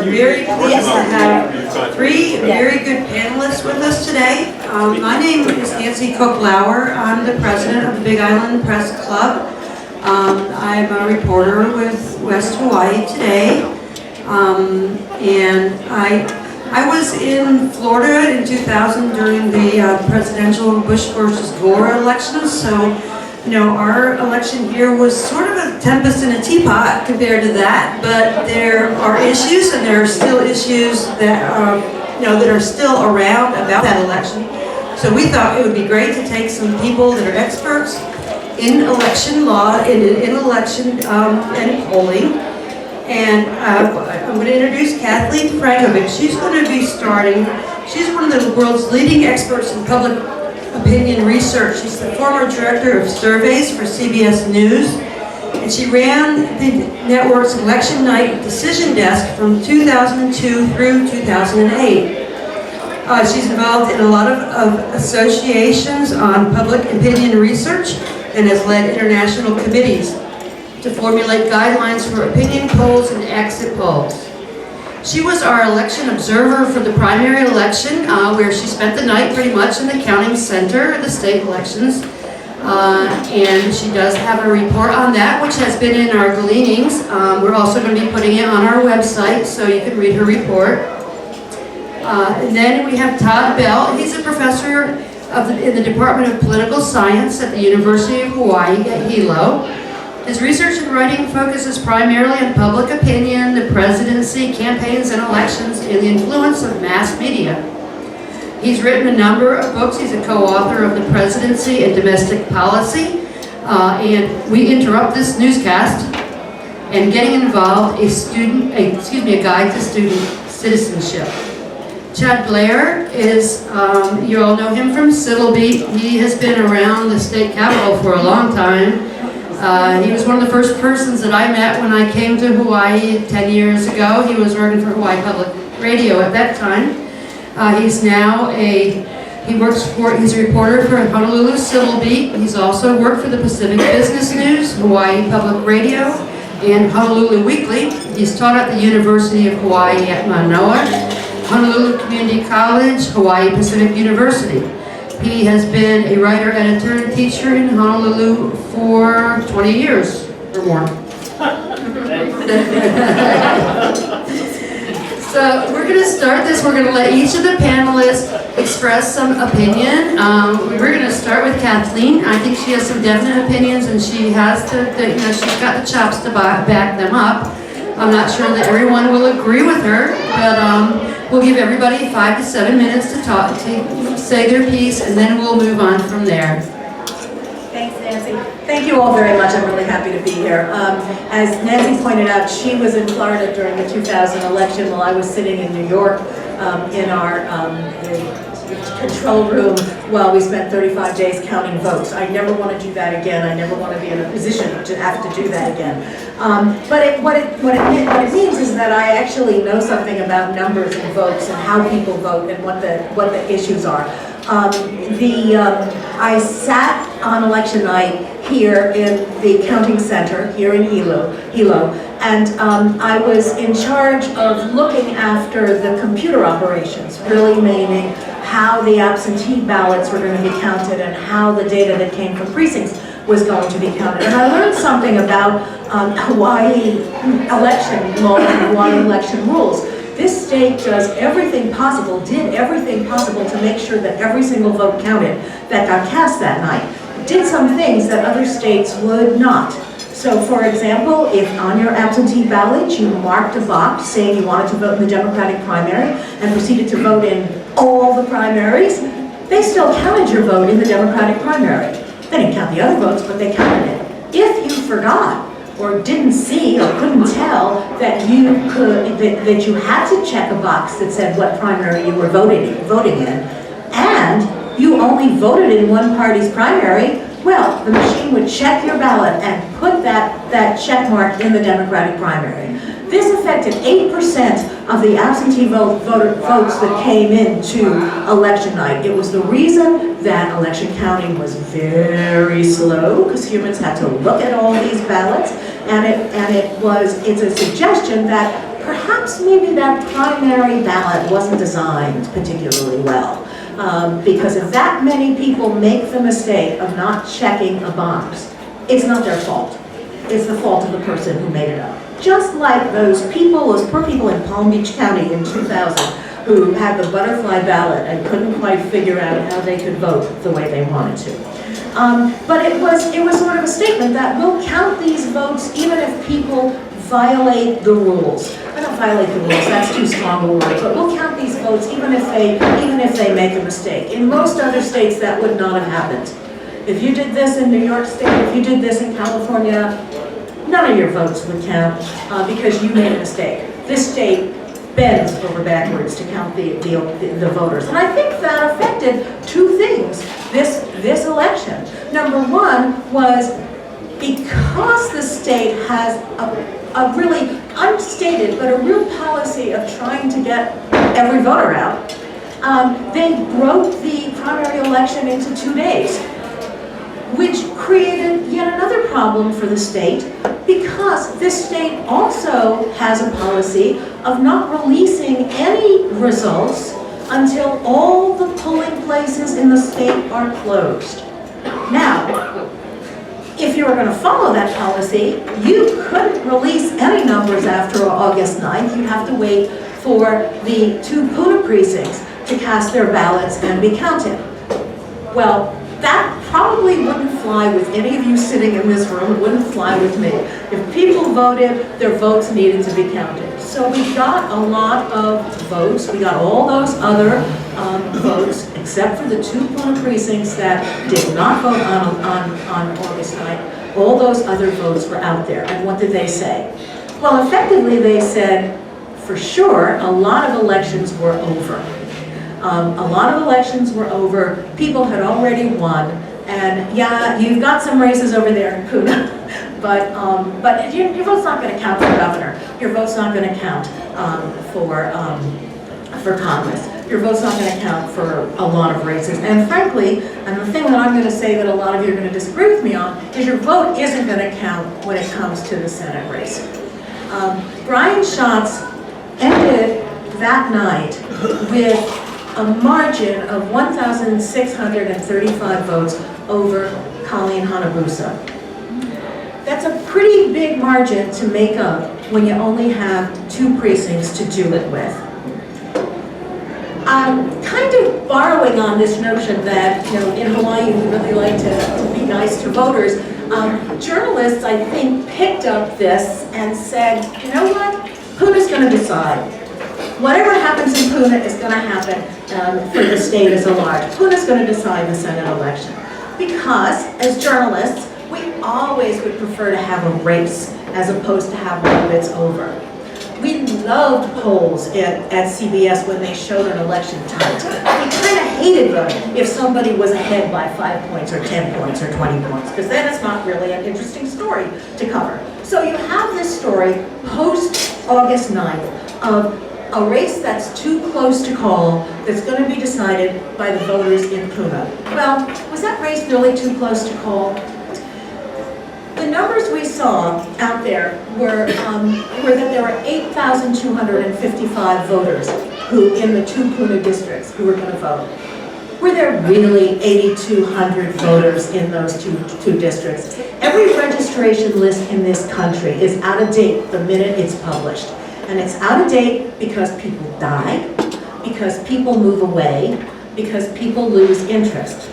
very pleased to have three very good panelists with us today. My name is Nancy Cook-Lauer. I'm the president of the Big Island Press Club. I'm a reporter with West Hawaii Today. And I was in Florida in 2000 during the presidential Bush versus Gore elections. So, you know, our election here was sort of a tempest in a teapot compared to that, but there are issues, and there are still issues that are, that are still around about that election. So we thought it would be great to take some people that are experts in election law, in election and polling. And I'm going to introduce Kathleen Frankovich. She's going to be starting. She's one of the world's leading experts in public opinion research. She's the former director of surveys for CBS News, and she ran the network's election night decision desk from 2002 through 2008. She's involved in a lot of associations on public opinion research and has led international committees to formulate guidelines for opinion polls and exit polls. She was our election observer for the primary election, where she spent the night pretty much in the counting center of the state elections. And she does have a report on that, which has been in our gleanings. We're also going to be putting it on our website, so you can read her report. And then we have Todd Bell. He's a professor in the Department of Political Science at the University of Hawaii at Hilo. His research and writing focuses primarily on public opinion, the presidency, campaigns and elections, and the influence of mass media. He's written a number of books. He's a co-author of The Presidency and Domestic Policy. And we interrupt this newscast and getting involved, a guide to student citizenship. Chad Blair is, you all know him from Civil Beat. He has been around the state capitol for a long time. He was one of the first persons that I met when I came to Hawaii 10 years ago. He was working for Hawaii Public Radio at that time. He's now he's a reporter for Honolulu Civil Beat. He's also worked for the Pacific Business News, Hawaii Public Radio, and Honolulu Weekly. He's taught at the University of Hawaii at Manoa, Honolulu Community College, Hawaii Pacific University. He has been a writer, editor, and teacher in Honolulu for 20 years or more. So we're going to start this. We're going to let each of the panelists express some opinion. We're going to start with Kathleen. I think she has some definite opinions, and she has she's got the chops to back them up. I'm not sure that everyone will agree with her, but we'll give everybody 5 to 7 minutes to talk, to say their piece, and then we'll move on from there. Thanks, Nancy. Thank you all very much. I'm really happy to be here. As Nancy pointed out, she was in Florida during the 2000 election while I was sitting in New York in our control room while we spent 35 days counting votes. I never want to do that again. I never want to be in a position to have to do that again. But what it means is that I actually know something about numbers and votes and how people vote and what the issues are. I sat on election night here in the counting center here in Hilo, and I was in charge of looking after the computer operations, really meaning how the absentee ballots were going to be counted and how the data that came from precincts was going to be counted. And I learned something about Hawaii election law and Hawaii election rules. This state does everything possible, did everything possible to make sure that every single vote counted that got cast that night. Did some things that other states would not. So for example, if on your absentee ballot you marked a box saying you wanted to vote in the Democratic primary and proceeded to vote in all the primaries, they still counted your vote in the Democratic primary. They didn't count the other votes, but they counted it. If you forgot or didn't see or couldn't tell that you had to check a box that said what primary you were voting in, and you only voted in one party's primary, well, the machine would check your ballot and put that check mark in the Democratic primary. This affected 8% of the absentee votes that came into election night. It was the reason that election counting was very slow, because humans had to look at all these ballots, and it's a suggestion that perhaps maybe that primary ballot wasn't designed particularly well. Because if that many people make the mistake of not checking a box, it's not their fault. It's the fault of the person who made it up. Just like those people, those poor people in Palm Beach County in 2000 who had the butterfly ballot and couldn't quite figure out how they could vote the way they wanted to. But it was sort of a statement that we'll count these votes even if people violate the rules. I don't violate the rules, that's too strong a word, but we'll count these votes even if they make a mistake. In most other states, that would not have happened. If you did this in New York State, if you did this in California, none of your votes would count because you made a mistake. This state bends over backwards to count the voters. And I think that affected two things this election. Number one was because the state has a really unstated but a real policy of trying to get every voter out, they broke the primary election into 2 days, which created yet another problem for the state because this state also has a policy of not releasing any results until all the polling places in the state are closed. Now, if you were going to follow that policy, you couldn't release any numbers after August 9th. You'd have to wait for the 2 Puna precincts to cast their ballots and be counted. Well, that probably wouldn't fly with any of you sitting in this room. It wouldn't fly with me. If people voted, their votes needed to be counted. So we got a lot of votes. We got all those other votes, except for the 2 Puna precincts that did not vote on August 9th. All those other votes were out there. And what did they say? Well, effectively, they said, for sure, a lot of elections were over. A lot of elections were over, people had already won, and yeah, you've got some races over there in Puna, but your vote's not going to count for governor, your vote's not going to count for Congress, your vote's not going to count for a lot of races, and frankly, and the thing that I'm going to say that a lot of you are going to disagree with me on, is your vote isn't going to count when it comes to the Senate race. Brian Schatz ended that night with a margin of 1,635 votes over Colleen Hanabusa. That's a pretty big margin to make up when you only have 2 precincts to do it with. I'm kind of borrowing on this notion that, in Hawaii we really like to be nice to voters. Journalists, I think, picked up this and said, you know what, Puna's going to decide. Whatever happens in Puna is going to happen for the state as a large. Puna's going to decide the Senate election. Because, as journalists, we always would prefer to have a race as opposed to have one that's over. We loved polls at CBS when they showed an election tight. We kind of hated them if somebody was ahead by 5 points or 10 points or 20 points, because then it's not really an interesting story to cover. So you have this story post-August 9th of a race that's too close to call, that's going to be decided by the voters in Puna. Well, was that race really too close to call? The numbers we saw out there were that there were 8,255 voters who, in the 2 Puna districts, who were going to vote. Were there really 8,200 voters in those two districts? Every registration list in this country is out of date the minute it's published. And it's out of date because people die, because people move away, because people lose interest.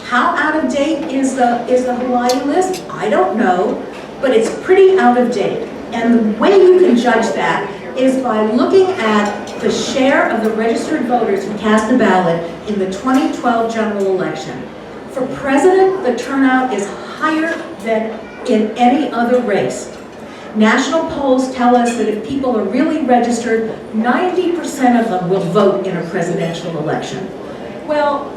How out of date is the Hawaii list? I don't know, but it's pretty out of date. And the way you can judge that is by looking at the share of the registered voters who cast a ballot in the 2012 general election. For president, the turnout is higher than in any other race. National polls tell us that if people are really registered, 90% of them will vote in a presidential election. Well,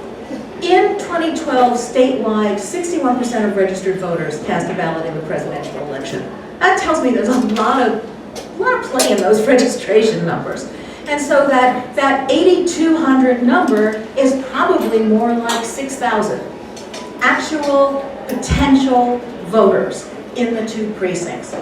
in 2012, statewide, 61% of registered voters cast a ballot in the presidential election. That tells me there's a lot of play in those registration numbers. And so that 8,200 number is probably more like 6,000 actual potential voters in the 2 precincts.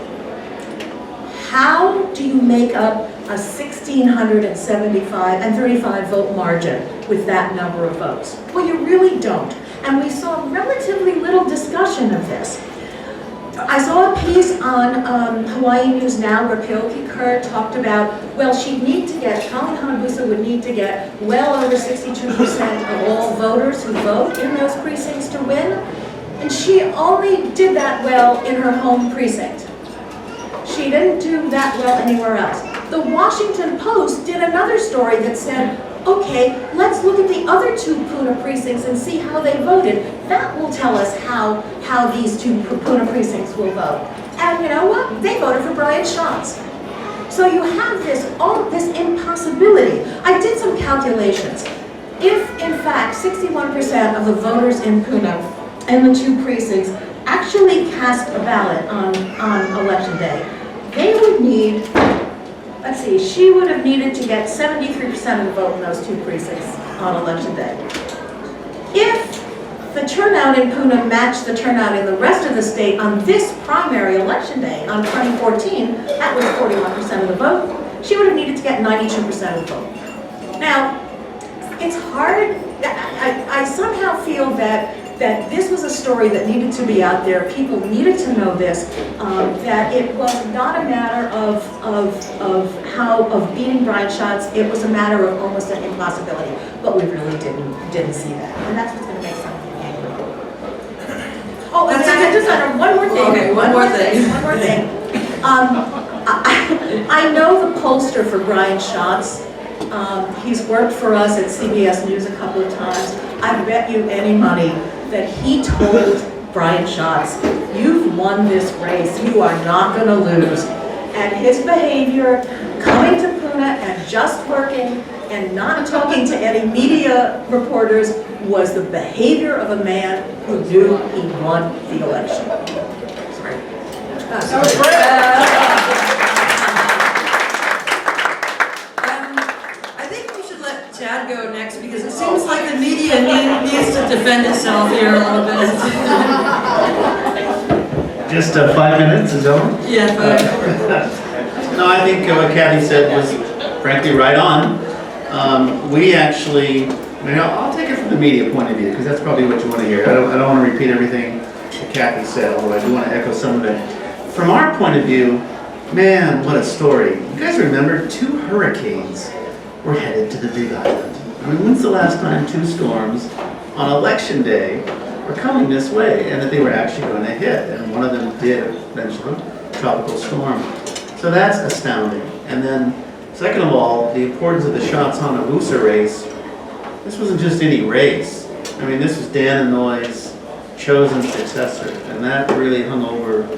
How do you make up a 1,675 and 35 vote margin with that number of votes? Well, you really don't. And we saw relatively little discussion of this. I saw a piece on Hawaii News Now where Keoki Kerr talked about, well, she'd need to get, Colleen Hanabusa would need to get well over 62% of all voters who vote in those precincts to win. And she only did that well in her home precinct. She didn't do that well anywhere else. The Washington Post did another story that said, okay, let's look at the other two Puna precincts and see how they voted. That will tell us how these two Puna precincts will vote. And you know what? They voted for Brian Schatz. So you have this impossibility. I did some calculations. If, in fact, 61% of the voters in Puna and the two precincts actually cast a ballot on election day, they would need, let's see, she would have needed to get 73% of the vote in those two precincts on election day. If the turnout in Puna matched the turnout in the rest of the state on this primary election day, on 2014, that was 41% of the vote, she would have needed to get 92% of the vote. Now, it's hard, I somehow feel that this was a story that needed to be out there. People needed to know this. That it was not a matter of beating Brian Schatz. It was a matter of almost an impossibility. But we really didn't see that, and that's what's going to make some people angry. Oh, and I just had one more thing. Okay, one more thing. One more thing. I know the pollster for Brian Schatz. He's worked for us at CBS News a couple of times. I bet you any money that he told Brian Schatz, you've won this race, you are not going to lose. And his behavior, coming to Puna and just working and not talking to any media reporters, was the behavior of a man who knew he won the election. Sorry. That was great. Chad go next because it seems like the media needs to defend itself here a little bit. Just 5 minutes is over? Yeah, but no, I think what Kathy said was frankly right on. We actually, I'll take it from the media point of view because that's probably what you want to hear. I don't want to repeat everything that Kathy said, although I do want to echo some of it. From our point of view, man, what a story. You guys remember 2 hurricanes were headed to the Big Island. I mean, when's the last time 2 storms on election day were coming this way and that they were actually going to hit? And one of them did eventually, tropical storm. So that's astounding. And then, second of all, the importance of the Schatz Hanabusa race. This wasn't just any race. I mean, this was Dan Inouye's chosen successor, and that really hung over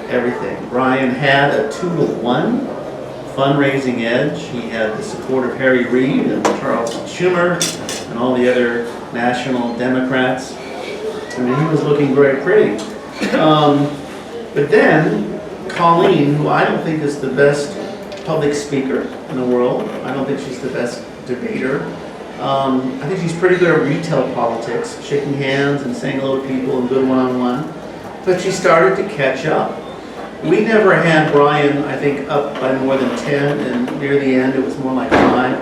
everything. Brian had a 2-to-1 fundraising edge. He had the support of Harry Reid and Charles Schumer and all the other national Democrats. I mean, he was looking very pretty. But then, Colleen, who I don't think is the best public speaker in the world, I don't think she's the best debater. I think she's pretty good at retail politics, shaking hands and saying hello to people and good one-on-one. But she started to catch up. We never had Brian, I think, up by more than 10, and near the end it was more like 5.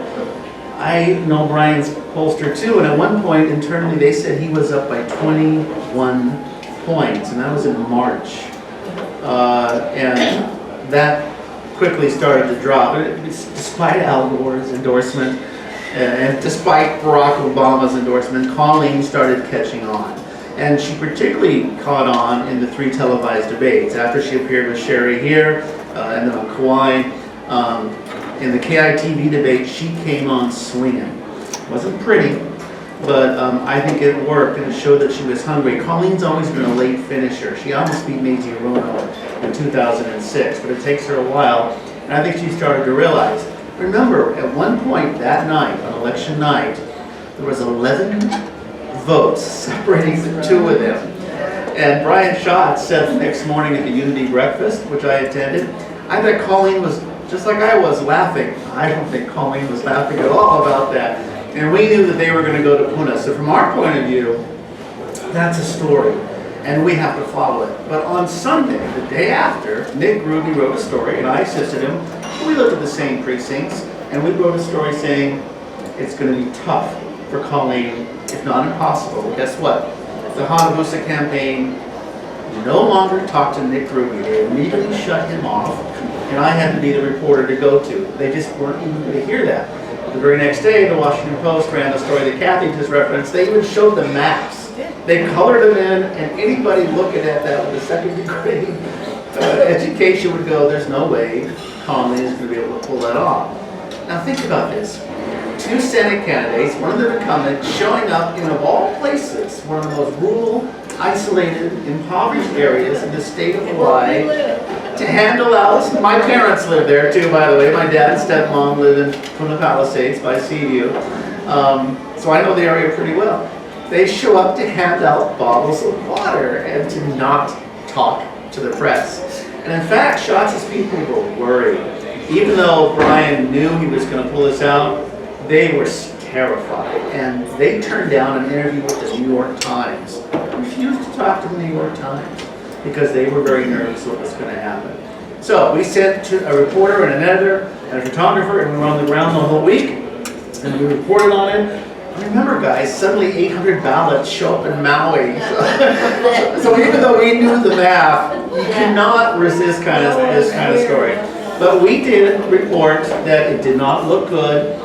I know Brian's pollster too, and at one point internally they said he was up by 21 points, and that was in March. And that quickly started to drop, despite Al Gore's endorsement, and despite Barack Obama's endorsement, Colleen started catching on. And she particularly caught on in the 3 televised debates. After she appeared with Sherry here, and then on Kauai, in the KITV debate, she came on swinging. It wasn't pretty, but I think it worked, and it showed that she was hungry. Colleen's always been a late finisher. She almost beat Mazie Hirono in 2006, but it takes her a while, and I think she started to realize. Remember, at one point that night, on election night, there was 11 votes separating the 2 of them. And Brian Schatz said the next morning at the Unity Breakfast, which I attended, I bet Colleen was, just like I was, laughing. I don't think Colleen was laughing at all about that. And we knew that they were going to go to Puna. So from our point of view, that's a story. and we have to follow it. But on Sunday, the day after, Nick Ruby wrote a story, and I assisted him. We looked at the same precincts, and we wrote a story saying it's going to be tough for Colleen, if not impossible. Guess what? The Hayabusa campaign no longer talked to Nick Ruby. They immediately shut him off, and I had to be the reporter to go to. They just weren't even going to hear that. The very next day, the Washington Post ran the story that Kathy just referenced. They even showed the maps. They colored them in, and anybody looking at that with a second degree education would go, there's no way Colleen is going to be able to pull that off. Now think about this. 2 Senate candidates, one of them incumbent, showing up in, of all places, one of the most rural, isolated, impoverished areas in the state of Hawaii to handle out. My parents live there too, by the way. My dad and stepmom live in Puna Palisades by Seaview. So I know the area pretty well. They show up to hand out bottles of water and to not talk to the press. And in fact, Schatz' people were worried. Even though Brian knew he was going to pull this out, they were terrified. And they turned down an interview with the New York Times. Refused to talk to the New York Times because they were very nervous what was going to happen. So we sent a reporter and an editor and a photographer, and we were on the ground the whole week, and we reported on it. Remember, guys, suddenly 800 ballots show up in Maui. So even though we knew the math, you cannot resist this kind of story. But we did report that it did not look good.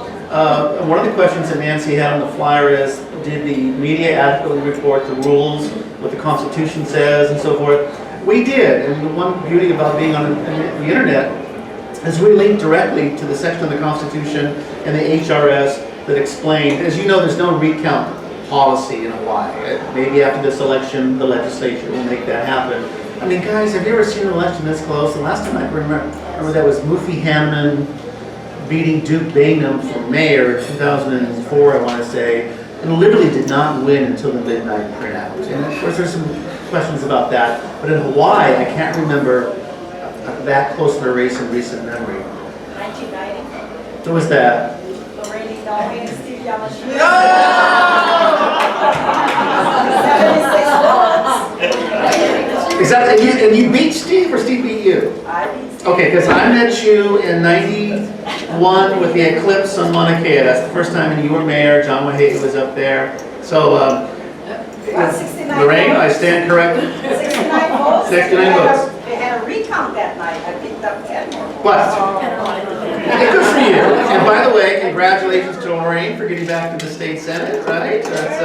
One of the questions that Nancy had on the flyer is, did the media adequately report the rules, what the Constitution says, and so forth? We did, and the one beauty about being on the internet is we linked directly to the section of the Constitution and the HRS that explained, as you know, there's no recount policy in Hawaii. Maybe after this election, the legislature will make that happen. I mean, guys, have you ever seen an election this close? The last time I remember that was Mufi Hanneman beating Duke Bainham for mayor in 2004, I want to say, and literally did not win until the midnight printout. And of course, there's some questions about that. But in Hawaii, I can't remember that close of a race in recent memory. 1990. What was that? Lorraine Inoue and Steve Yamashita. Is that, and you beat Steve, or Steve beat you? I beat Steve. Okay, because I met you in '91 with the eclipse on Mauna Kea. That's the first time you were mayor. John Wahey was up there. So, Lorraine, I stand corrected? 69 votes. 69 votes. They had a recount that night. I picked up 10 more votes. But, good for you. And by the way, congratulations to Lorraine for getting back to the state senate, right? That's,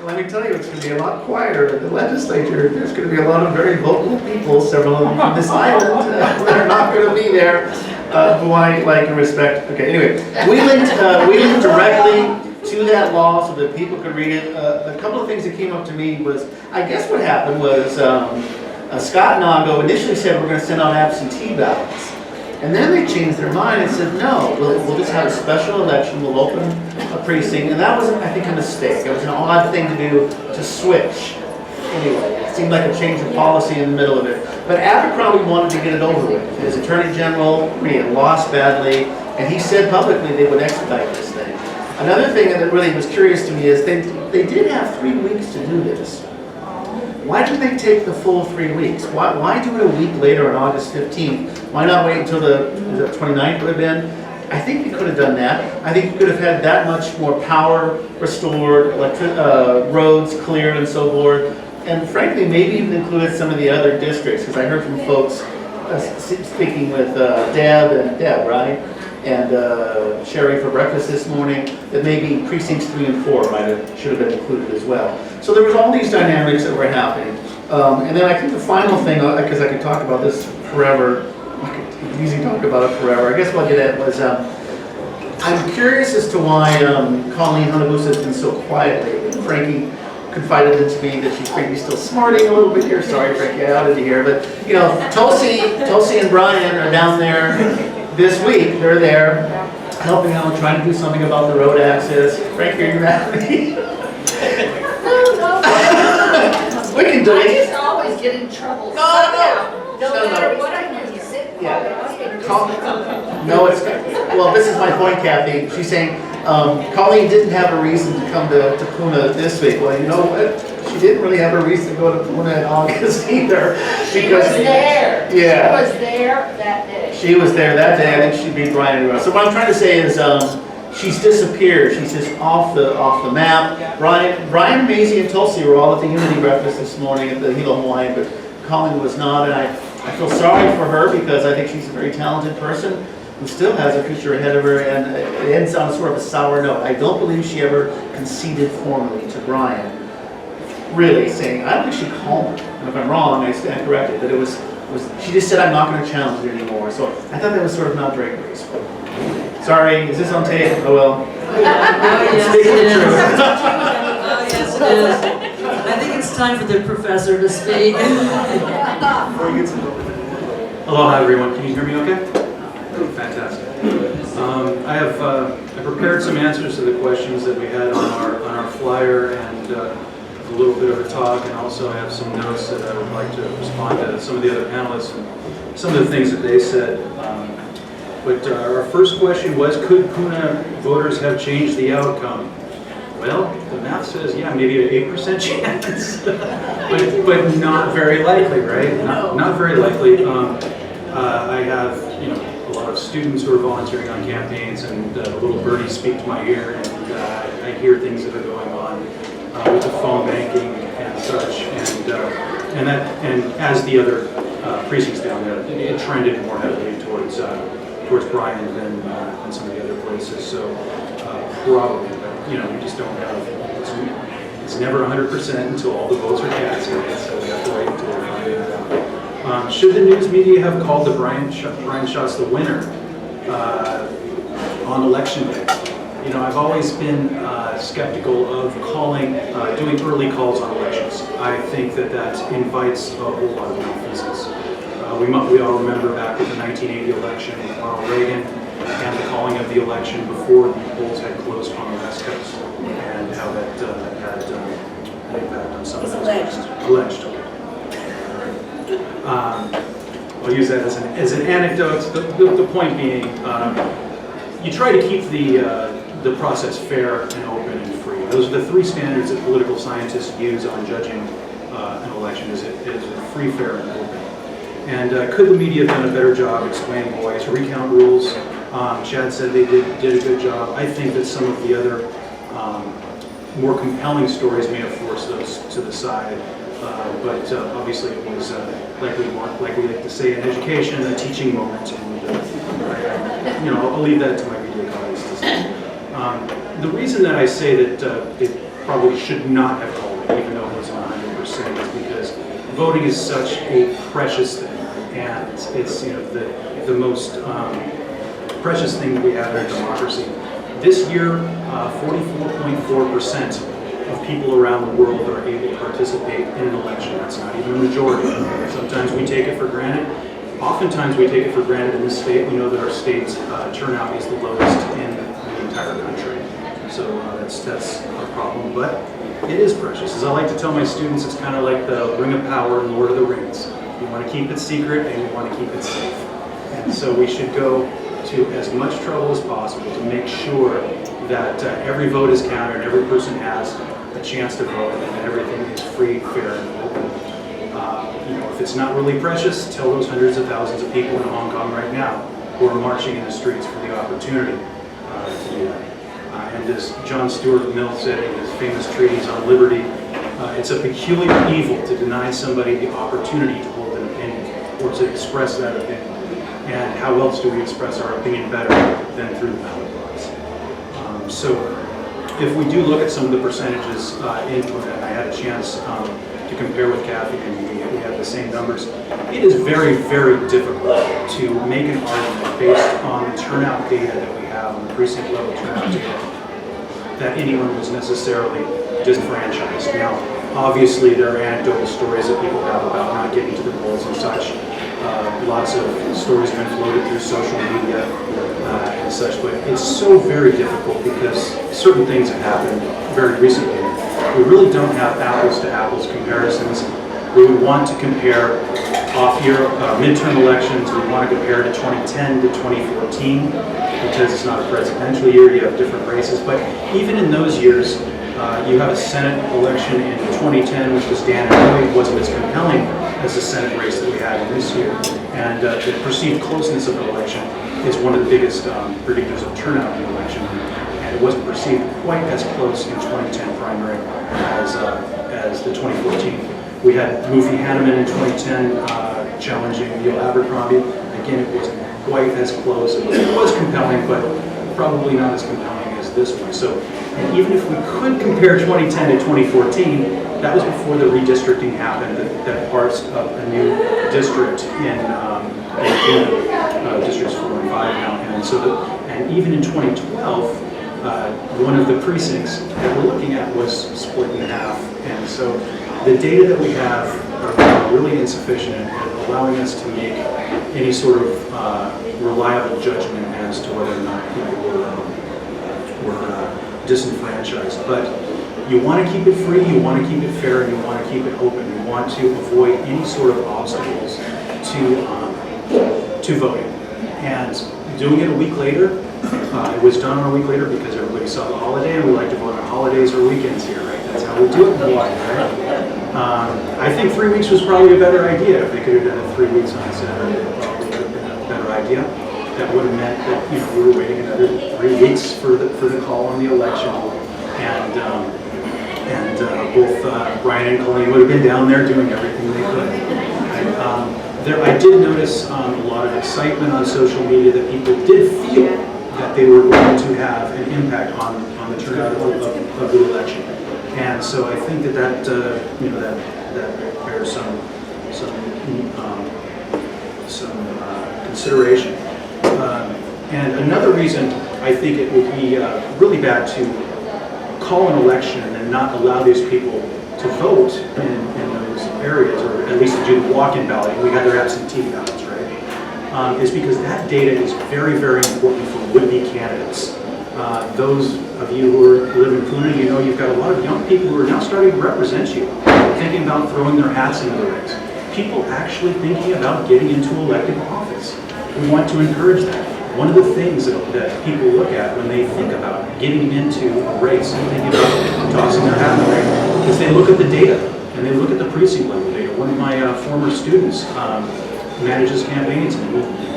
let me tell you, it's going to be a lot quieter in the legislature. There's going to be a lot of very vocal people, several of them from this island, that are not going to be there, who I like and respect. Okay, anyway, we linked directly to that law so that people could read it. A couple of things that came up to me was, I guess what happened was Scott Nago initially said we're going to send out absentee ballots. And then they changed their mind and said, no, we'll just have a special election, we'll open a precinct. And that was, I think, a mistake. It was an odd thing to do, to switch. Anyway, it seemed like a change of policy in the middle of it. But Abercrombie wanted to get it over with. His attorney general, he had lost badly, and he said publicly they would expedite this thing. Another thing that really was curious to me is they did have 3 weeks to do this. Why didn't they take the full 3 weeks? Why do it a week later on August 15th? Why not wait until the 29th would have been? I think you could have done that. I think you could have had that much more power restored, roads cleared and so forth. And frankly, maybe even included some of the other districts, because I heard from folks speaking with Deb, right? And Sherry for breakfast this morning, that maybe precincts 3 and 4 should have been included as well. So there was all these dynamics that were happening. And then I think the final thing, because I could talk about this forever, I could easily talk about it forever. I guess what I did at was, I'm curious as to why Colleen Hayabusa has been so quiet lately. Frankie confided into me that she's maybe still smarting a little bit here. Sorry, Frankie, I outed you here. But, you know, Tulsi and Brian are down there this week. They're there helping out, trying to do something about the road access. Frankie, are you mad at me? We can do I it. just always get in trouble. No. No matter what I do, you sit. Yeah. No, it's, well, this is my point, Kathy. She's saying, Colleen didn't have a reason to come to Puna this week. Well, you know what? She didn't really have a reason to go to Puna in August either. She was there. Yeah. She was there that day. She was there that day. I think she beat Brian around. So what I'm trying to say is, she's disappeared. She's just off the map. Brian, Maisie, and Tulsi were all at the Unity breakfast this morning at the Hilo Hawaiian, but Colleen was not, and I feel sorry for her because I think she's a very talented person who still has a future ahead of her, and it ends on sort of a sour note. I don't believe she ever conceded formally to Brian, really saying, I don't think she called me. And if I'm wrong, I stand corrected, but she just said, I'm not going to challenge it anymore. So I thought that was sort of not very graceful. Sorry, is this on tape? Oh well. Oh, yes, it is. Oh, yes, it is. I think it's time for the professor to speak. Aloha, everyone. Can you hear me okay? Fantastic. I prepared some answers to the questions that we had on our flyer, and a little bit of a talk, and also I have some notes that I would like to respond to some of the other panelists and some of the things that they said. But our first question was, could Puna voters have changed the outcome? Well, the math says, yeah, maybe an 8% chance, but not very likely, right? Not very likely. I have, a lot of students who are volunteering on campaigns, and little birdies speak to my ear, and I hear things that are going on with the phone banking and such, and as the other precincts down there, it trended more heavily towards Bryan than some of the other places. So probably, but we just don't have. It's never 100% until all the votes are cast, right? So we have to wait until we find that out. Should the news media have called the Brian shots the winner on election day? I've always been skeptical of doing early calls on elections. I think that invites a whole lot of malfeasance. We all remember back with the 1980 election with Ronald Reagan and the calling of the election before the polls had closed on the West Coast, and how that had an impact on some of those. Alleged. I'll use that as an anecdote. The point being, you try to keep the process fair and open and free. Those are the three standards that political scientists use on judging an election: is it free, fair, and open? And could the media have done a better job explaining Hawaii's recount rules? Chad said they did a good job. I think that some of the other more compelling stories may have forced those to the side. But obviously it was, like we like to say in education, a teaching moment. And I'll leave that to my media colleagues to say. The reason that I say that it probably should not have called it, even though it was 100%, is because voting is such a precious thing, and it's the most precious thing that we have in democracy. This year, 44.4% of people around the world are able to participate in an election. That's not even a majority. Sometimes we take it for granted. Oftentimes we take it for granted in this state. We know that our state's turnout is the lowest in the entire country. So that's a problem, but it is precious. As I like to tell my students, it's kind of like the Ring of Power in Lord of the Rings. You want to keep it secret and you want to keep it safe. And so we should go to as much trouble as possible to make sure that every vote is counted and every person has a chance to vote, and that everything is free, fair, and open. If it's not really precious, tell those hundreds of thousands of people in Hong Kong right now who are marching in the streets for the opportunity to do that. And as John Stuart Mill said in his famous treatise on liberty, it's a peculiar evil to deny somebody the opportunity to hold an opinion or to express that opinion. And how else do we express our opinion better than through the ballot box? So if we do look at some of the percentages in Puna, I had a chance to compare with Kathy, and we have the same numbers. It is very, very difficult to make an argument based on the turnout data that we have on the precinct level turnout data that anyone was necessarily disenfranchised. Now, obviously, there are anecdotal stories that people have about not getting to the polls and such. Lots of stories have been floated through social media and such, but it's so very difficult because certain things have happened very recently. We really don't have apples to apples comparisons We would want to compare off-year midterm elections. We want to compare to 2010 to 2014 because it's not a presidential year. You have different races, but even in those years, you have a Senate election in 2010, which was Dan and wasn't as compelling as the Senate race that we had in this year. And the perceived closeness of the election is one of the biggest predictors of turnout in the election. And it wasn't perceived quite as close in 2010 primary as the 2014. We had Mufi Hanneman in 2010 challenging Neil Abercrombie. Again, it wasn't quite as close. It was compelling, but probably not as compelling as this one. So, and even if we could compare 2010 to 2014, that was before the redistricting happened that parsed up a new district in districts 4 and 5 now. And so, and even in 2012, one of the precincts that we're looking at was split in half. And so the data that we have are really insufficient in allowing us to make any sort of reliable judgment as to whether or not people were disenfranchised. But you want to keep it free, you want to keep it fair, and you want to keep it open. You want to avoid any sort of obstacles to voting. And doing it a week later, it was done a week later because everybody saw the holiday, and we like to vote on holidays or weekends here, right? That's how we do it in Hawaii, right? I think 3 weeks was probably a better idea. If they could have done it 3 weeks on Saturday, it probably would have been a better idea. That would have meant that we were waiting another 3 weeks for the call on the election, and both Brian and Colleen would have been down there doing everything they could. I did notice a lot of excitement on social media that people did feel that they were going to have an impact on the turnout of the election, and so I think that bears some consideration. And another reason I think it would be really bad to call an election and then not allow these people to vote in those areas, or at least to do the walk-in balloting. We had their absentee ballots, right? Is because that data is very, very important for would-be candidates. Those of you who live in Pune, you know you've got a lot of young people who are now starting to represent you, thinking about throwing their hats into the race. People actually thinking about getting into elected office. We want to encourage that. One of the things that people look at when they think about getting into a race and thinking about tossing their hat in the ring is they look at the data and they look at the precinct level data. One of my former students manages campaigns, and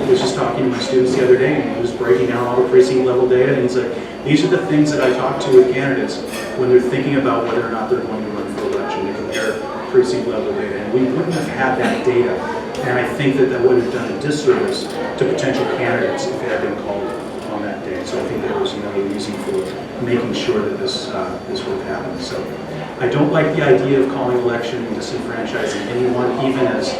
he was just talking to my students the other day, and he was breaking down all the precinct level data, and he's like, these are the things that I talk to with candidates when they're thinking about whether or not they're going to run for election, to compare precinct level data. And we wouldn't have had that data. And I think that would have done a disservice to potential candidates if it had been called on that day. So I think there was another reason for making sure that this would have happened. So I don't like the idea of calling election and disenfranchising anyone, even as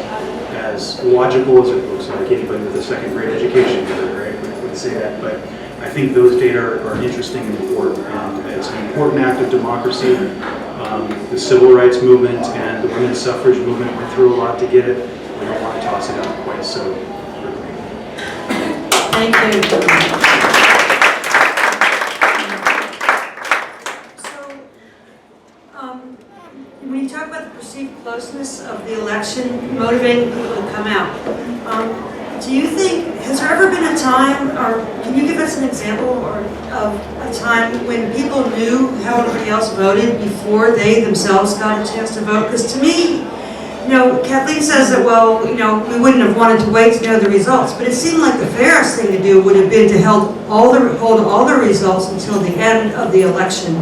logical as it looks like. Anybody with a second grade education would say that. But I think those data are interesting and important. It's an important act of democracy. The civil rights movement and the women's suffrage movement went through a lot to get it. We don't want to toss it out quite so quickly. Thank you. So, when you talk about the perceived closeness of the election motivating people to come out, do you think, has there ever been a time, or can you give us an example of a time when people knew how everybody else voted before they themselves got a chance to vote? Because to me, Kathleen says that, well, we wouldn't have wanted to wait to know the results, but it seemed like the fairest thing to do would have been to hold all the results until the end of the election,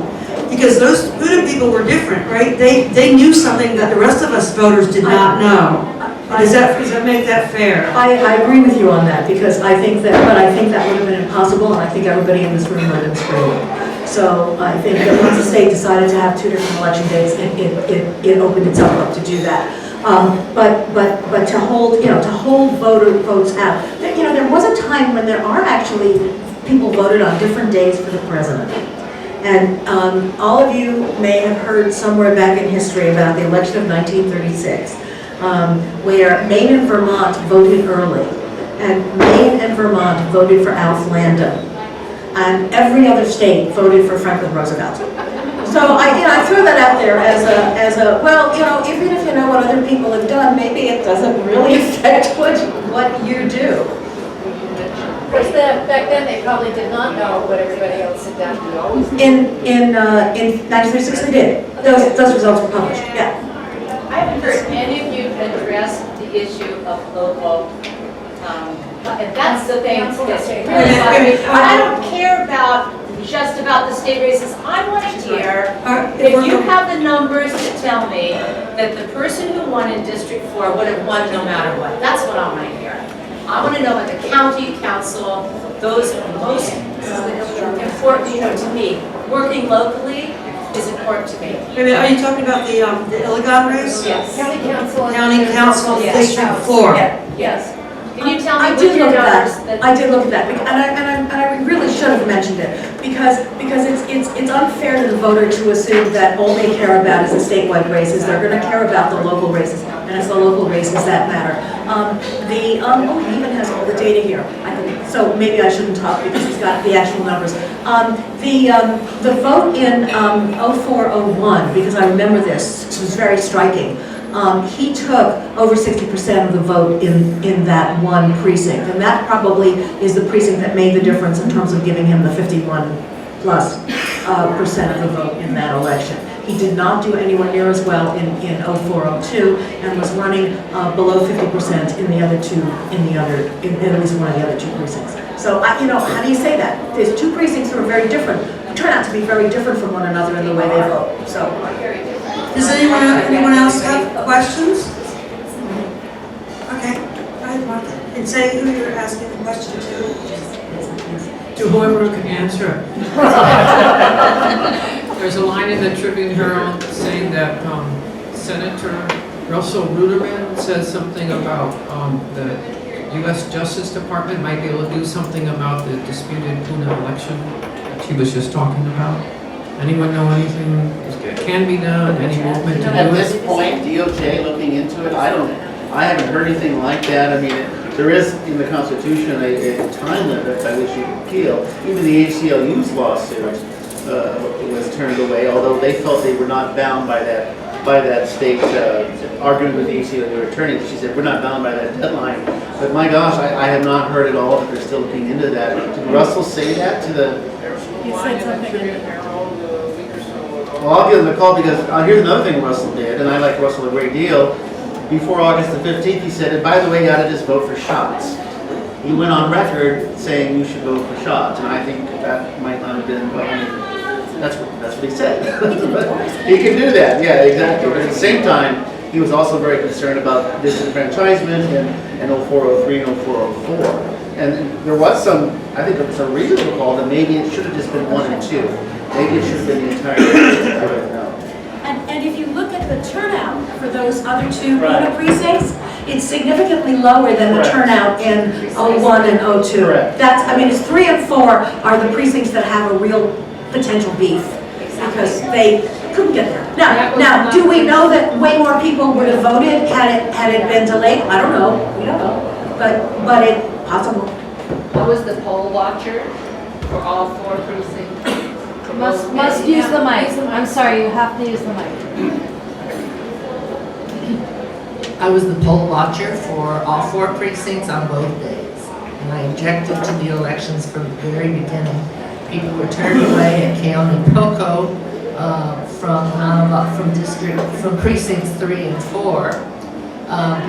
because those Buddha people were different, right? They knew something that the rest of us voters did not know. Does that make that fair? I agree with you on that, because I think that would have been impossible, and I think everybody in this room would have been screwed. So I think that once the state decided to have 2 different election dates, it opened itself up to do that. But to hold votes out. There was a time when there are actually people voted on different days for the president. And all of you may have heard somewhere back in history about the election of 1936, where Maine and Vermont voted early. And Maine and Vermont voted for Alf Landon. And every other state voted for Franklin Roosevelt. So I throw that out there as a well, even if you know what other people have done, maybe it doesn't really affect what you do. Of course, back then, they probably did not know what everybody else had done. In 1936 they did. Those results were published, yeah. I haven't heard any of you address the issue of local, and that's the thing that's really bothering me. I don't care just about the state races. I want to hear, if you have the numbers to tell me that the person who won in District 4 would have won no matter what. That's what I want to hear. I want to know about the county council, those are most important, to me. Working locally is important to me. Maybe, are you talking about the Iligan race? Yes. County council. County council, Yes. District 4. Yes. Can you tell me I what did your look at numbers? that. I did look at that, and I really should have mentioned it because it's unfair to the voter to assume that all they care about is the statewide races. They're going to care about the local races, and it's the local races that matter. He even has all the data here. So maybe I shouldn't talk because he's got the actual numbers. The vote in 0401, because I remember this was very striking. He took over 60% of the vote in that one precinct, and that probably is the precinct that made the difference in terms of giving him the 51+% of the vote in that election. He did not do anywhere near as well in 0402, and was running below 50% in the other two, in at least one of the other two precincts. So, how do you say that? There's two precincts that are very different, turn out to be very different from one another in the way they vote. So. Does anyone else have questions? Okay, go ahead, Martha. And say who you're asking the question to. To whoever can answer it. There's a line in the Tribune Herald saying that Senator Russell Ruderman says something about the U.S. Justice Department might be able to do something about the disputed Puna election that she was just talking about. Anyone know anything that can be done? Any movement to do it? At this point, DOJ looking into it, I haven't heard anything like that. I mean, there is in the Constitution a time limit by which you can appeal. Even the ACLU's lawsuit was turned away, although they felt they were not bound by that state arguing with the ACLU attorney. She said, we're not bound by that deadline. But my gosh, I have not heard at all that they're still looking into that. Did Russell say that to the... He said something. Well, I'll give him a call because here's another thing Russell did, and I like Russell a great deal. Before August the 15th, he said, and by the way, you ought to just vote for shots. He went on record saying you should vote for shots, and I think that might not have been, well, I mean, that's what he said. He can do that, yeah, exactly. But at the same time, he was also very concerned about disenfranchisement and 0403 and 0404. And there was I think there was some reasonable call that maybe it should have just been 1 and 2. Maybe it should have been the entire thing. I don't know. And if you look at the turnout for those other two Puna precincts, it's significantly lower than the turnout in 01 and 02. Correct. It's 3 and 4 are the precincts that have a real potential beef because they couldn't get there. Now, do we know that way more people would have voted had it been delayed? I don't know. We don't know. But it's possible. I was the poll watcher for all 4 precincts. Must use the mic. I'm sorry, you have to use the mic. I was the poll watcher for all 4 precincts on both days. And I objected to the elections from the very beginning. People were turned away at Keone Poco from precincts 3 and 4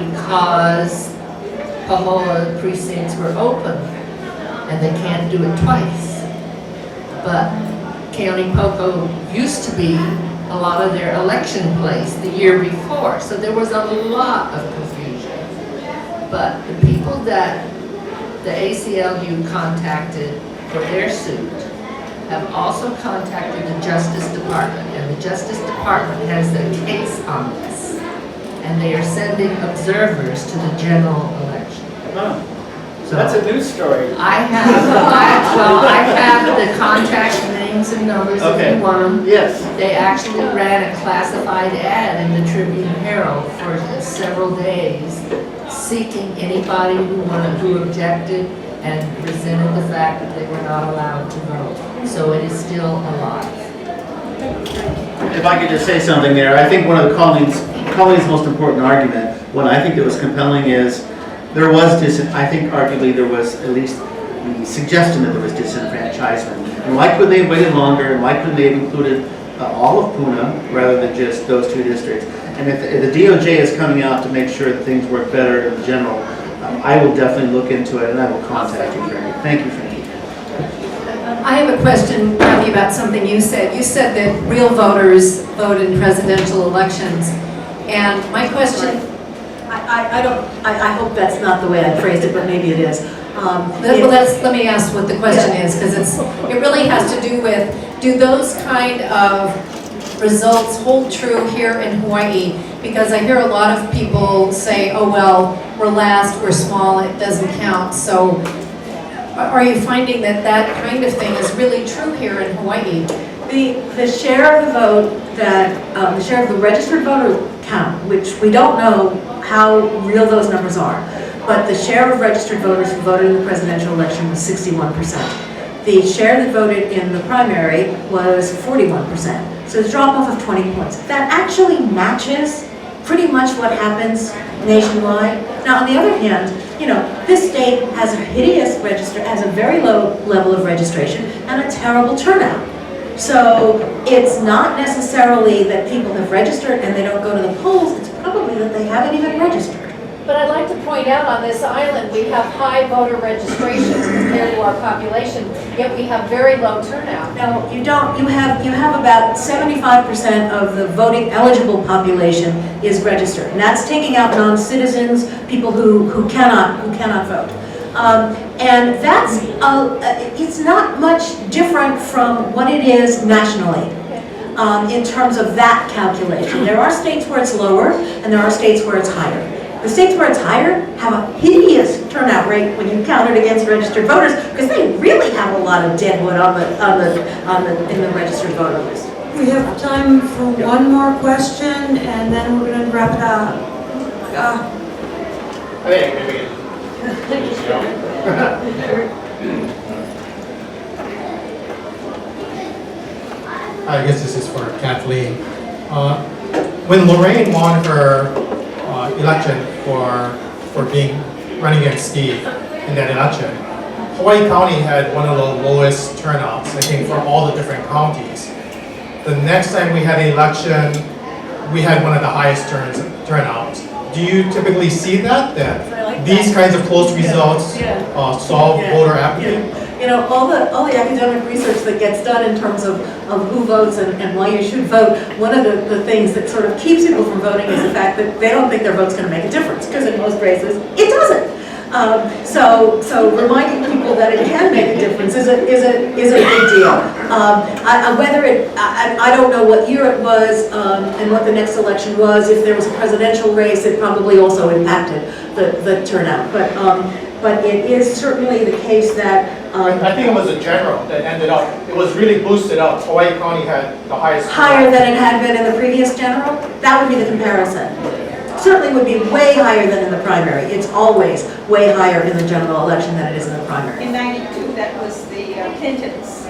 because Pahoa precincts were open and they can't do it twice. But Keone Poco used to be a lot of their election place the year before, so there was a lot of confusion. But the people that the ACLU contacted for their suit have also contacted the Justice Department, and the Justice Department has a case on this, and they are sending observers to the general election. Oh, So that's a news story. I have the contact names and numbers if you want them. Yes. They actually ran a classified ad in the Tribune Herald for several days, seeking anybody who objected and resented the fact that they were not allowed to vote. So it is still alive. If I could just say something there, I think one of the callings Colleen's most important argument, what I think that was compelling is there was I think arguably there was at least the suggestion that there was disenfranchisement. And why couldn't they have waited longer, and why couldn't they have included all of Puna rather than just those 2 districts? And if the DOJ is coming out to make sure that things work better in general, I will definitely look into it, and I will contact you, Frankie. Thank you, Frankie. I have a question, Kathy, about something you said. You said that real voters vote in presidential elections. And my question... I hope that's not the way I phrased it, but maybe it is. Let me ask what the question is, because it really has to do with, do those kind of results hold true here in Hawaii? Because I hear a lot of people say, oh well, we're last, we're small, it doesn't count. So are you finding that that kind of thing is really true here in Hawaii? The share of the vote that, the share of the registered voter count, which we don't know how real those numbers are, but the share of registered voters who voted in the presidential election was 61%. The share that voted in the primary was 41%. So it's a drop off of 20 points. That actually matches pretty much what happens nationwide. Now, on the other hand, you know, this state has a hideous has a very low level of registration and a terrible turnout. So it's not necessarily that people have registered and they don't go to the polls, it's probably that they haven't even registered. But I'd like to point out on this island, we have high voter registrations compared to our population, yet we have very low turnout. No, you don't. You have about 75% of the voting eligible population is registered, and that's taking out non-citizens, people who cannot vote. And that's it's not much different from what it is nationally. In terms of that calculation, there are states where it's lower, and there are states where it's higher. The states where it's higher have a hideous turnout rate when you count it against registered voters, because they really have a lot of deadwood in the registered voter list. We have time for one more question, and then we're going to wrap it up. I think maybe. I guess this is for Kathleen. When Lorraine won her election for running against Steve in that election, Hawaii County had one of the lowest turnouts, I think, for all the different counties. The next time we had an election, we had one of the highest turnouts. Do you typically see that these kinds of close results solve voter apathy? You know, all the academic research that gets done in terms of who votes and why you should vote, one of the things that sort of keeps people from voting is the fact that they don't think their vote's going to make a difference, because in most races, it doesn't. So reminding people that it can make a difference is a big deal. I don't know what year it was and what the next election was. If there was a presidential race, it probably also impacted the turnout. But it is certainly the case that... I think it was a general that ended up, it was really boosted up. Hawaii County had the highest... Higher than it had been in the previous general? That would be the comparison. Certainly would be way higher than in the primary. It's always way higher in the general election than it is in the primary. In '92, that was the Clintons.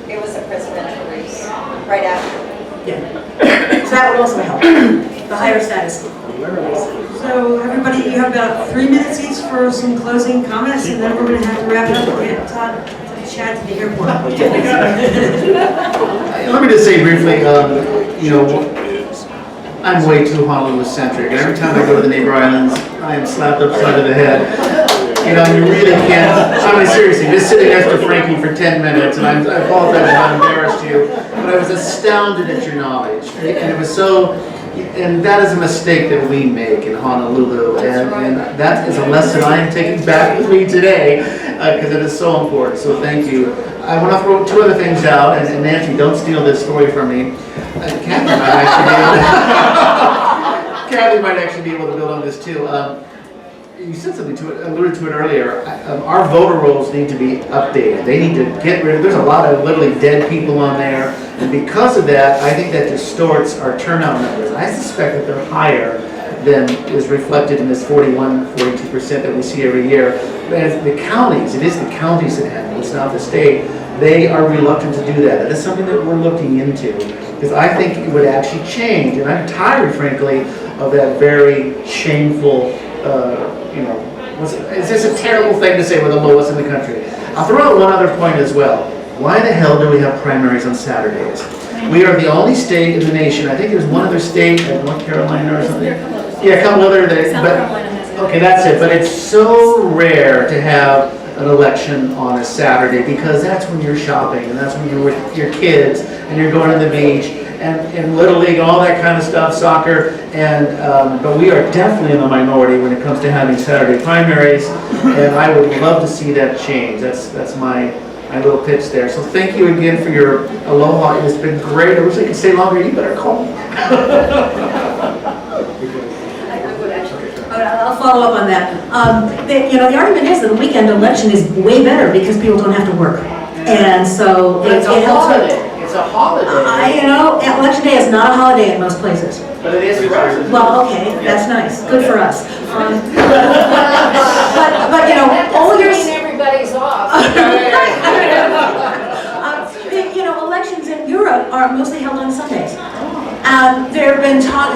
It was a presidential race right after. Yeah. So that would also help. The higher status. So everybody, you have about 3 minutes each for some closing comments, and then we're going to have to wrap it up and get Todd to Chad to the airport. Let me just say briefly, you know, I'm way too Honolulu-centric, and every time I go to the neighbor islands, I am slapped upside of the head. You know, you really can't, I mean, seriously, just sitting next to Frankie for 10 minutes, and I apologize if I embarrassed you, but I was astounded at your knowledge, and it was so, and that is a mistake that we make in Honolulu, and that is a lesson I am taking back with me today, because it is so important, so thank you. I want to throw 2 other things out, and Nancy, don't steal this story from me. Kathy might actually be able to build on this too. You said something to it, alluded to it earlier. Our voter rolls need to be updated. They need to get rid of, there's a lot of literally dead people on there. And because of that, I think that distorts our turnout numbers. I suspect that they're higher than is reflected in this 41, 42% that we see every year. But the counties, it is the counties that handle it, it's not the state. They are reluctant to do that. That is something that we're looking into, because I think it would actually change. And I'm tired, frankly, of that very shameful, it's just a terrible thing to say we're the lowest in the country. I'll throw out one other point as well. Why the hell do we have primaries on Saturdays? We are the only state in the nation, I think there's one other state, North Carolina or something. Yeah, a couple other, okay, that's it, but it's so rare to have an election on a Saturday because that's when you're shopping and that's when you're with your kids and you're going to the beach and Little League, all that kind of stuff, soccer, and but we are definitely in the minority when it comes to having Saturday primaries, and I would love to see that change. That's my little pitch there. So thank you again for your aloha. It's been great. I wish I could stay longer. You better call me. I'll follow up on that. The argument is that the weekend election is way better because people don't have to work. And so it helps with it. It's a holiday. Election day is not a holiday in most places. But it is for us. Well, okay, that's nice. Good for us. But all your... everybody's off. Elections in Europe are mostly held on Sundays. There's been talk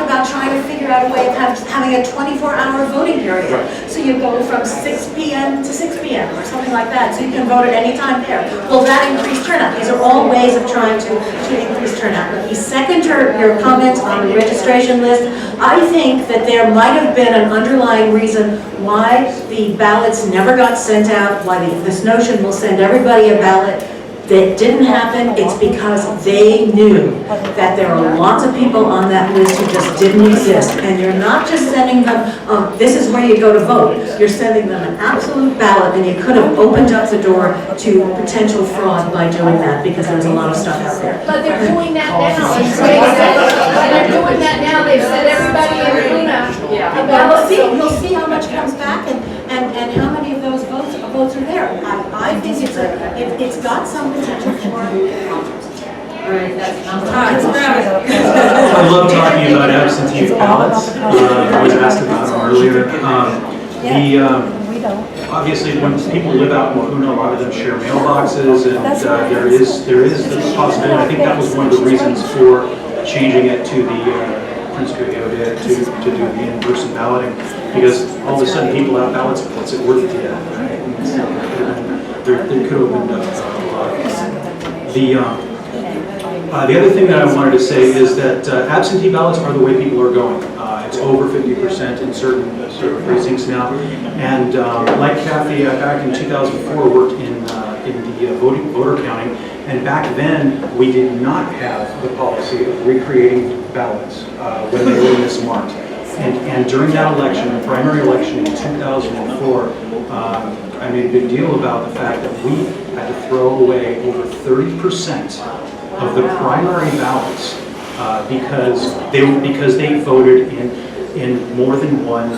about trying to figure out a way of having a 24-hour voting period. So you go from 6 p.m. to 6 p.m. or something like that, so you can vote at any time there. Will that increase turnout? These are all ways of trying to increase turnout. But the second your comments on the registration list, I think that there might have been an underlying reason why the ballots never got sent out, why this notion will send everybody a ballot. That didn't happen. It's because they knew that there are lots of people on that list who just didn't exist. And you're not just sending them, this is where you go to vote. You're sending them an absolute ballot, and you could have opened up the door to potential fraud by doing that because there's a lot of stuff out there. But they're doing that now. They're doing that now. They've said everybody in Luna. You'll see how much comes back and how many of those votes are there. I think it's got some potential for. I love talking about absentee ballots. I was asked about them earlier. Obviously, when people live out in Luna, a lot of them share mailboxes, and there is the possibility. I think that was one of the reasons for changing it to the Prince Coyote to do the in-person balloting, because all of a sudden people have ballots. What's it worth to them? Right? There could have been a lot of the other thing that I wanted to say is that absentee ballots are the way people are going. It's over 50% in certain precincts now. And like Kathy, back in 2004, worked in the voter counting. And back then, we did not have the policy of recreating ballots when they were mismarked. And during that election, the primary election in 2004, I made a big deal about the fact that we had to throw away over 30% of the primary ballots because they voted in more than one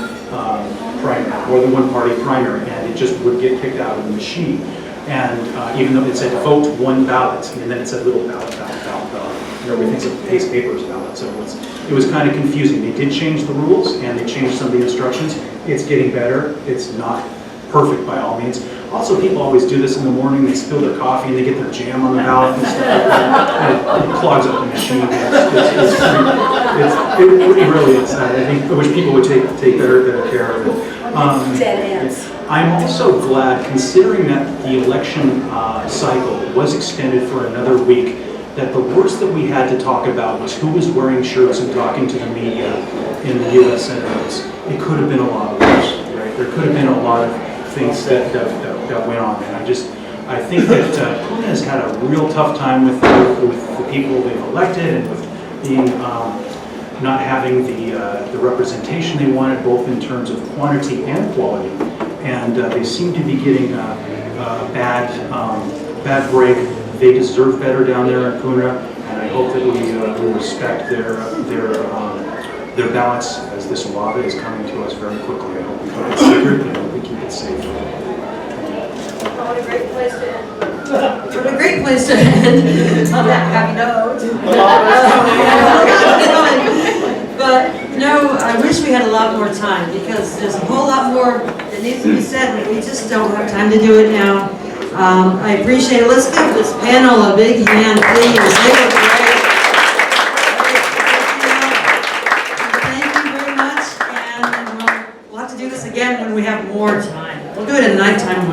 primary, more than one party primary, and it just would get kicked out of the machine. And even though it said vote one ballot, and then it said little ballot. And everything's a paste papers ballot, so it was kind of confusing. They did change the rules, and they changed some of the instructions. It's getting better. It's not perfect by all means. Also, people always do this in the morning. They spill their coffee and they get their jam on the ballot and stuff like that. And it clogs up the machine. It really is. I wish people would take better care of it. Dead ends. I'm also glad, considering that the election cycle was extended for another week, that the worst that we had to talk about was who was wearing shirts and talking to the media in the U.S. Senate. It could have been a lot worse, right? There could have been a lot of things that went on, and I think that Puna has had a real tough time with the people they've elected and with being not having the representation they wanted, both in terms of quantity and quality, and they seem to be getting a bad break. They deserve better down there in Puna, and I hope that we respect their ballots as this lava is coming to us very quickly. I hope we keep it secret and I hope we keep it safe. What a great place to end. What a great place to end. On that happy note. But no, I wish we had a lot more time because there's a whole lot more that needs to be said, but we just don't have time to do it now. I appreciate it. Let's give this panel a big hand, please. They were great. Thank more time. We'll do it at nighttime